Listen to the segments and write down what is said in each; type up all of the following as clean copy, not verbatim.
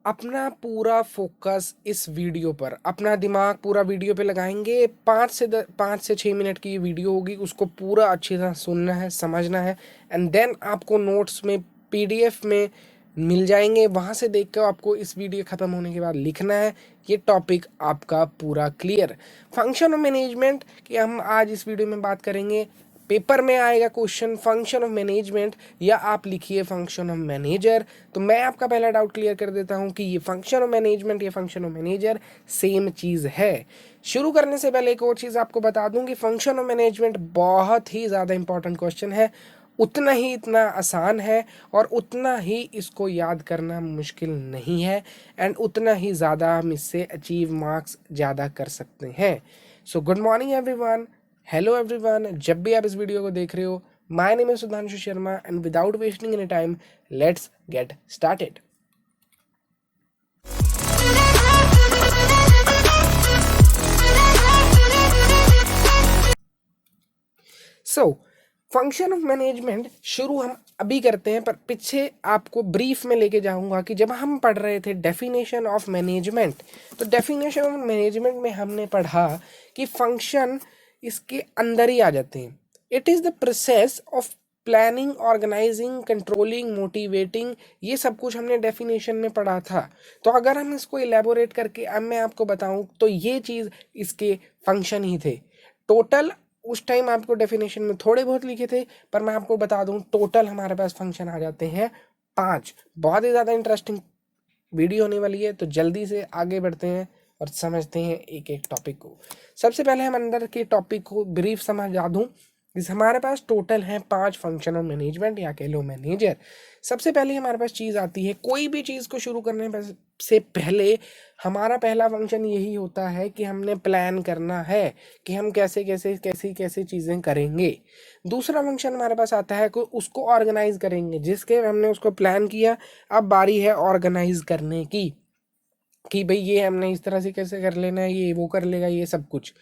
अपना पूरा फोकस इस वीडियो पर, अपना दिमाग पूरा वीडियो पे लगाएंगे। 5 से 6 मिनट की ये वीडियो होगी, उसको पूरा अच्छी तरह सुनना है, समझना है, एंड देन आपको नोट्स में पीडीएफ में मिल जाएंगे। वहाँ से देख कर आपको इस वीडियो ख़त्म होने के बाद लिखना है। ये टॉपिक आपका पूरा क्लियर। फंक्शन ऑफ मैनेजमेंट की हम आज इस वीडियो में बात करेंगे। पेपर में आएगा क्वेश्चन फंक्शन ऑफ मैनेजमेंट, या आप लिखिए फंक्शन ऑफ मैनेजर। तो मैं आपका पहला डाउट क्लियर कर देता हूं कि ये फंक्शन ऑफ मैनेजमेंट, ये फंक्शन ऑफ मैनेजर सेम चीज़ है। शुरू करने से पहले एक और चीज़ आपको बता दूं कि फंक्शन ऑफ मैनेजमेंट बहुत ही ज़्यादा इंपॉर्टेंट क्वेश्चन है, उतना ही इतना आसान है, और उतना ही इसको याद करना मुश्किल नहीं है, एंड उतना ही ज़्यादा हम इससे अचीव मार्क्स ज़्यादा कर सकते हैं। So good morning everyone, hello everyone. जब भी आप इस वीडियो को देख रहे हो, my name is Sudhanshu Sharma, and without wasting any time let's get started. So function of management शुरू हम अभी करते हैं, पर पीछे आपको ब्रीफ में लेके जाऊंगा कि जब हम पढ़ रहे थे डेफिनेशन ऑफ मैनेजमेंट, तो डेफिनेशन ऑफ मैनेजमेंट में हमने पढ़ा कि फंक्शन इसके अंदर ही आ जाते हैं। It is the process of planning, organising, controlling, motivating, ये सब कुछ हमने डेफिनेशन में पढ़ा था। तो अगर हम इसको इलेबोरेट करके अब मैं आपको बताऊं तो ये चीज़ इसके फंक्शन ही थे। टोटल उस टाइम आपको डेफिनेशन में थोड़े बहुत लिखे थे, पर मैं आपको बता दूं टोटल हमारे पास फंक्शन आ जाते हैं 5। बहुत ही ज़्यादा इंटरेस्टिंग वीडियो होने वाली है, तो जल्दी से आगे बढ़ते हैं और समझते हैं एक एक टॉपिक को। सबसे पहले हम अंदर के टॉपिक को ब्रीफ समझा दूं। इस हमारे पास टोटल हैं 5 फंक्शन ऑफ मैनेजमेंट, या कह लो मैनेजर। सबसे पहले हमारे पास चीज़ आती है, कोई भी चीज़ को शुरू करने से पहले हमारा पहला फंक्शन यही होता है कि हमने प्लान करना है कि हम कैसे कैसे कैसी कैसे चीज़ें करेंगे। दूसरा फंक्शन हमारे पास आता है कि उसको ऑर्गेनाइज करेंगे, जिसके हमने उसको प्लान किया, अब बारी है ऑर्गेनाइज करने की, कि भाई ये हमने इस तरह से कैसे कर लेना है, ये वो कर लेगा, ये सब कुछ।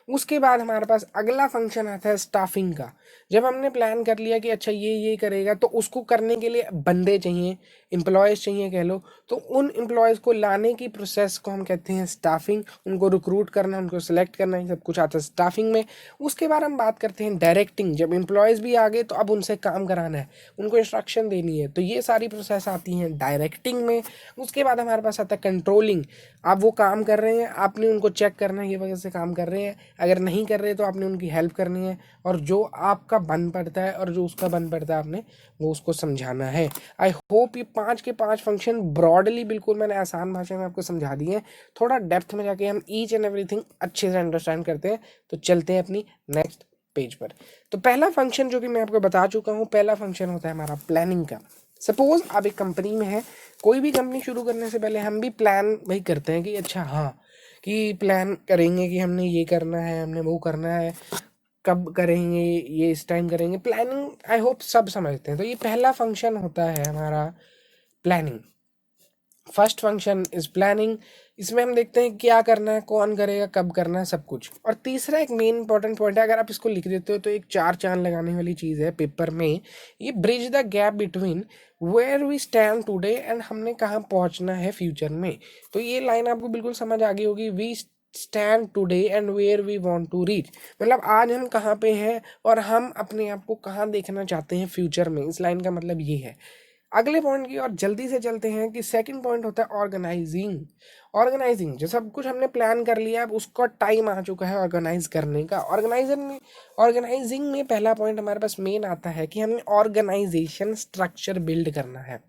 उसके बाद हमारे पास अगला फंक्शन आता है स्टाफिंग का। जब हमने प्लान कर लिया कि अच्छा ये करेगा, तो उसको करने के लिए बंदे चाहिए, एम्प्लॉयज़ चाहिए कह लो, तो उन एम्प्लॉयज़ को लाने की प्रोसेस को हम कहते हैं स्टाफिंग। उनको रिक्रूट करना, उनको सेलेक्ट करना, ये सब कुछ आता है स्टाफिंग में। उसके बाद हम बात करते हैं डायरेक्टिंग। जब एम्प्लॉयज़ भी आ गए तो अब उनसे काम कराना है, उनको इंस्ट्रक्शन देनी है, तो ये सारी प्रोसेस आती हैं डायरेक्टिंग में। उसके बाद हमारे पास आता है कंट्रोलिंग। आप वो काम कर रहे हैं, आपने उनको चेक करना है ये वजह से काम कर रहे हैं, अगर नहीं कर रहे तो आपने उनकी हेल्प करनी है, और जो आपका बन पड़ता है और जो उसका बन पड़ता है आपने वो उसको समझाना है। आई होप ये 5 के 5 फंक्शन ब्रॉडली बिल्कुल मैंने आसान भाषा में आपको समझा दिए हैं। थोड़ा डेप्थ में जाके हम ईच एंड एवरीथिंग अच्छे से अंडरस्टैंड करते हैं। तो चलते हैं अपनी नेक्स्ट पेज पर। तो पहला फंक्शन जो कि मैं आपको बता चुका हूँ, पहला फंक्शन होता है हमारा प्लानिंग का। सपोज आप एक कंपनी में है, कोई भी कंपनी शुरू करने से पहले हम भी प्लान वही करते हैं कि अच्छा हाँ, कि प्लान करेंगे कि हमने ये करना है, हमने वो करना है, कब करेंगे, ये इस टाइम करेंगे। प्लानिंग आई होप सब समझते हैं। तो ये पहला फंक्शन होता है हमारा planning. First function is planning. इसमें हम देखते हैं क्या करना है, कौन करेगा, कब करना है, सब कुछ। और तीसरा एक मेन इंपॉर्टेंट पॉइंट है, अगर आप इसको लिख देते हो तो एक 4 चांद लगाने वाली चीज़ है पेपर में। ये bridge the gap between where we stand today and हमने कहाँ पहुँचना है फ्यूचर में। तो ये लाइन आपको बिल्कुल समझ आ गई होगी, we stand today and where we want to reach. मतलब आज हम कहाँ पे हैं और हम अपने आप को कहाँ देखना चाहते हैं फ्यूचर में। इस लाइन का मतलब ये है। अगले पॉइंट की और जल्दी से चलते हैं कि सेकंड पॉइंट होता है ऑर्गेनाइजिंग। ऑर्गेनाइजिंग जो सब कुछ हमने प्लान कर लिया, अब उसका टाइम आ चुका है ऑर्गेनाइज करने का। ऑर्गेनाइजिंग में पहला पॉइंट हमारे पास मेन आता है कि हमें ऑर्गेनाइजेशन स्ट्रक्चर बिल्ड करना है।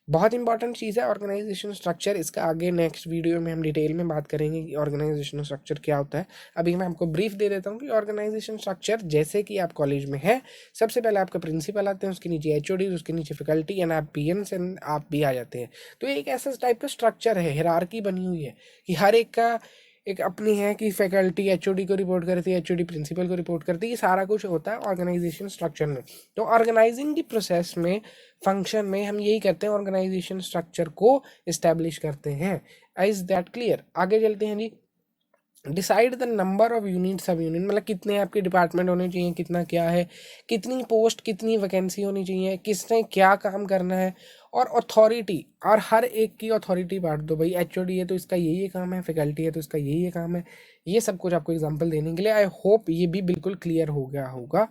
बहुत इंपॉर्टेंट चीज़ है ऑर्गेनाइजेशन स्ट्रक्चर। इसका आगे नेक्स्ट वीडियो में हम डिटेल में बात करेंगे कि ऑर्गेनाइजेशन स्ट्रक्चर क्या होता है। अभी मैं आपको ब्रीफ दे देता हूँ कि ऑर्गेनाइजेशन स्ट्रक्चर जैसे कि आप कॉलेज में है, सबसे पहले आपका प्रिंसिपल आते हैं, उसके नीचे एचओडी, उसके नीचे फैकल्टी, एंड आप पीएन्स एंड आप भी आ जाते हैं। तो एक ऐसा टाइप का स्ट्रक्चर है, हिरार्की बनी हुई है कि हर एक का एक अपनी है कि फैकल्टी एचओडी को रिपोर्ट करती है, एचओडी प्रिंसिपल को रिपोर्ट करती है। ये सारा कुछ होता है ऑर्गेनाइजेशन स्ट्रक्चर में। तो ऑर्गेनाइजिंग की प्रोसेस में, फंक्शन में हम यही करते हैं, ऑर्गेनाइजेशन स्ट्रक्चर को इस्टेब्लिश करते हैं। Is that clear? आगे चलते हैं जी। Decide the number of unit sub unit, मतलब कितने आपके डिपार्टमेंट होने चाहिए, कितना क्या है, कितनी पोस्ट कितनी वैकेंसी होनी चाहिए, किसने क्या काम करना है, और अथॉरिटी, और हर एक की अथॉरिटी बांट दो। भाई एचओडी है तो इसका ये काम है, फैकल्टी है तो इसका ये काम है, ये सब कुछ आपको एग्जांपल देने के लिए। आई होप ये भी बिल्कुल क्लियर हो गया होगा।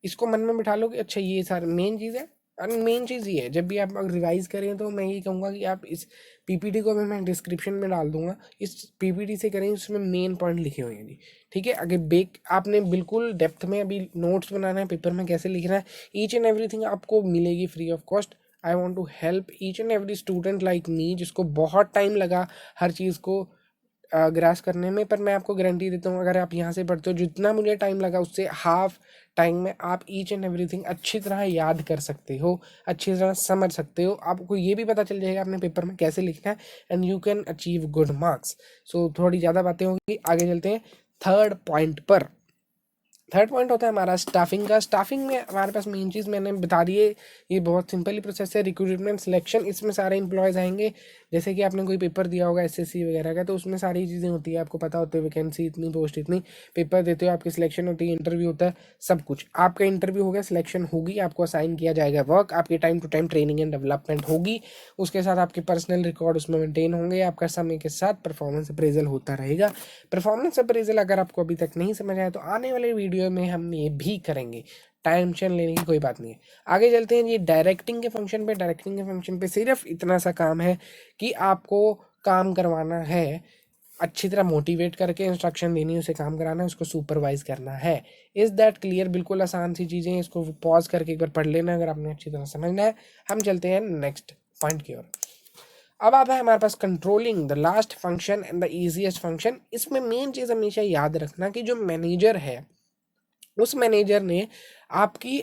इसको मन में बिठा लो कि अच्छा ये सारी मेन चीज़ है। और मेन चीज़ ये है, जब भी आप रिवाइज करें तो मैं ये कहूँगा कि आप इस पीपीटी को भी मैं डिस्क्रिप्शन में डाल दूंगा, इस पीपीटी से करें, उसमें मेन पॉइंट लिखे हुए हैं जी। ठीक है, अगर बेक आपने बिल्कुल डेप्थ में अभी नोट्स बनाना है, पेपर में कैसे लिखना है, ईच एंड एवरीथिंग आपको मिलेगी free of cost. I want to help each and every student like me, जिसको बहुत टाइम लगा हर चीज़ को ग्रास करने में। पर मैं आपको गारंटी देता हूँ, अगर आप यहाँ से पढ़ते हो, जितना मुझे टाइम लगा उससे हाफ टाइम में आप ईच एंड एवरीथिंग अच्छी तरह याद कर सकते हो, अच्छी तरह समझ सकते हो। आपको ये भी पता चल जाएगा अपने पेपर में कैसे लिखना है, and you can achieve good marks. So थोड़ी ज़्यादा बातें होंगी, आगे चलते हैं थर्ड पॉइंट पर। थर्ड पॉइंट होता है हमारा स्टाफिंग का। स्टाफिंग में हमारे पास मेन चीज़ मैंने बता दी है, ये बहुत सिंपली प्रोसेस है। रिक्रूटमेंट सिलेक्शन, इसमें सारे इंप्लॉयज़ आएंगे। जैसे कि आपने कोई पेपर दिया होगा एसएससी वगैरह का, तो उसमें सारी चीज़ें होती है, आपको पता होता है वैकेंसी इतनी, पोस्ट इतनी, पेपर देते हो, आपकी सिलेक्शन होती है, इंटरव्यू होता है, सब कुछ। आपका इंटरव्यू हो गया, सिलेक्शन होगी, आपको असाइन किया जाएगा वर्क, आपकी time to time training and development होगी, उसके साथ आपके पर्सनल रिकॉर्ड उसमें मेंटेन होंगे, आपका समय के साथ परफॉर्मेंस अप्रेजल होता रहेगा। परफॉर्मेंस अप्रेजल अगर आपको अभी तक नहीं समझ आया तो आने वाले वीडियो में हम ये भी करेंगे, टेंशन लेने की कोई बात नहीं है। आगे चलते हैं जी डायरेक्टिंग के फंक्शन पे। डायरेक्टिंग के फंक्शन पे सिर्फ इतना सा काम है कि आपको काम करवाना है, अच्छी तरह मोटिवेट करके इंस्ट्रक्शन देनी है, उसे काम कराना है, उसको सुपरवाइज करना है। Is that clear? बिल्कुल आसान सी चीज़ें हैं, इसको पॉज करके एक बार पढ़ लेना अगर आपने अच्छी तरह समझना है। हम चलते हैं नेक्स्ट पॉइंट की ओर। अब आता है हमारे पास controlling the last function and the easiest function. इसमें मेन चीज़ हमेशा याद रखना कि जो मैनेजर है, उस मैनेजर ने आपकी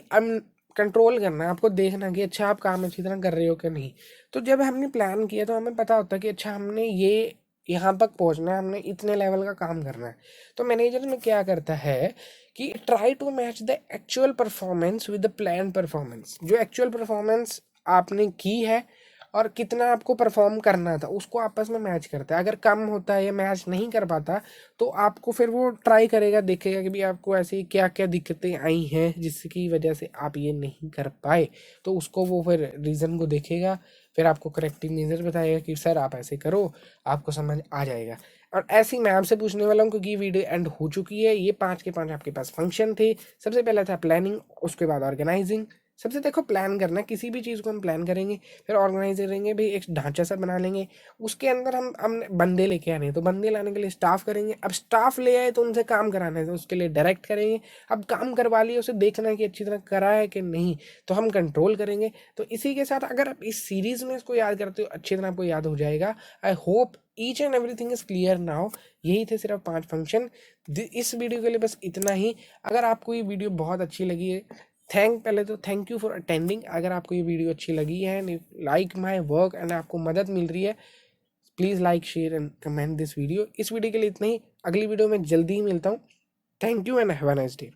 कंट्रोल करना है, आपको देखना कि अच्छा आप काम अच्छी तरह कर रहे हो कि नहीं। तो जब हमने प्लान किया तो हमें पता होता है कि अच्छा हमने ये यहाँ तक पहुँचना है, हमने इतने लेवल का काम करना है। तो मैनेजर में क्या करता है कि try to match the actual performance with the plan performance. जो एक्चुअल परफॉर्मेंस आपने की है और कितना आपको परफॉर्म करना था, उसको आपस में मैच करता है। अगर कम होता है या मैच नहीं कर पाता तो आपको फिर वो ट्राई करेगा, देखेगा कि भी आपको ऐसी क्या क्या दिक्कतें आई हैं जिसकी वजह से आप ये नहीं कर पाए। तो उसको वो फिर रीज़न को देखेगा, फिर आपको करेक्टिव मेजर बताएगा कि सर आप ऐसे करो, आपको समझ आ जाएगा। और ऐसी मैं आपसे पूछने वाला हूँ, क्योंकि ये वीडियो एंड हो चुकी है। ये 5 के 5 आपके पास फंक्शन थे। सबसे पहला था प्लानिंग, उसके बाद ऑर्गेनाइजिंग। सबसे देखो प्लान करना, किसी भी चीज़ को हम प्लान करेंगे, फिर ऑर्गेनाइज करेंगे, भाई एक ढांचा सा बना लेंगे, उसके अंदर हम बंदे लेके आने हैं, तो बंदे लाने के लिए स्टाफ करेंगे। अब स्टाफ ले आए तो उनसे काम कराना है, तो उसके लिए डायरेक्ट करेंगे। अब काम करवा लिए, उसे देखना है कि अच्छी तरह करा है कि नहीं, तो हम कंट्रोल करेंगे। तो इसी के साथ अगर आप इस सीरीज़ में इसको याद करते हो, अच्छी तरह आपको याद हो जाएगा। I hope each and everything is clear now. यही थे सिर्फ 5 फंक्शन। इस वीडियो के लिए बस इतना ही। अगर आपको ये वीडियो बहुत अच्छी लगी है, पहले तो थैंक यू फॉर अटेंडिंग। अगर आपको ये वीडियो अच्छी लगी है, लाइक माय वर्क एंड आपको मदद मिल रही है, please like share and comment this video. इस वीडियो के लिए इतना ही। अगली वीडियो में जल्दी ही मिलता हूँ। Thank you and have a nice day.